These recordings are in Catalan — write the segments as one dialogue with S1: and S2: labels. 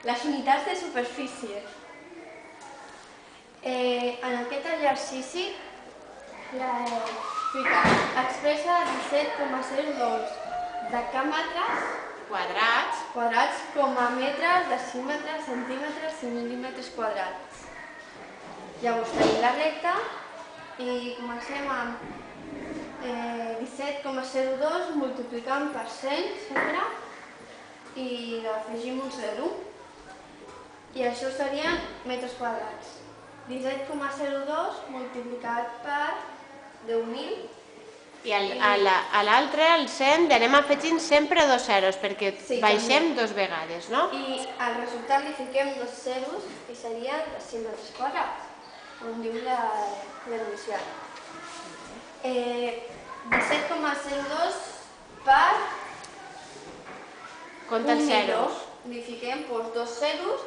S1: les unitats de superfície. En aquest exercici expressa 17,02 decàmetres quadrats com a metres, decímetres, centímetres i mil·límetres quadrats. Llavors tenim la recta i comencem amb 17,02 multiplicant per 100 sempre i afegim un 0 i això serien metres quadrats. 17,02 multiplicat per 10.000
S2: i a l'altre, el 100, anem afegint sempre dos zeros perquè baixem dos vegades, no?
S1: I al resultat li fiquem dos zeros i serien decímetres quadrats, on diu l'enunciat. 17,02 per
S2: compta els zeros.
S1: Li fiquem dos zeros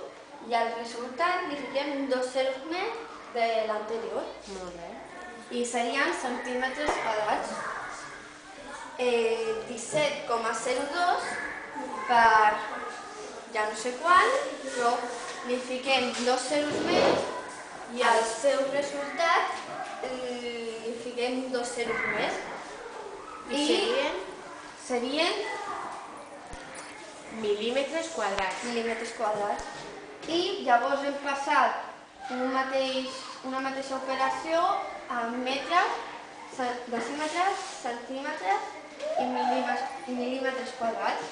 S1: i al resultat li fiquem dos zeros més de l'anterior.
S2: Molt bé.
S1: I serien centímetres quadrats. 17,02 per ja no sé quant, però li fiquem dos zeros més i al seu resultat li fiquem dos zeros més.
S2: I
S1: serien
S2: mil·límetres quadrats.
S1: Mil·límetres quadrats. I llavors hem passat una mateixa operació amb metres, decímetres, centímetres i mil·límetres quadrats.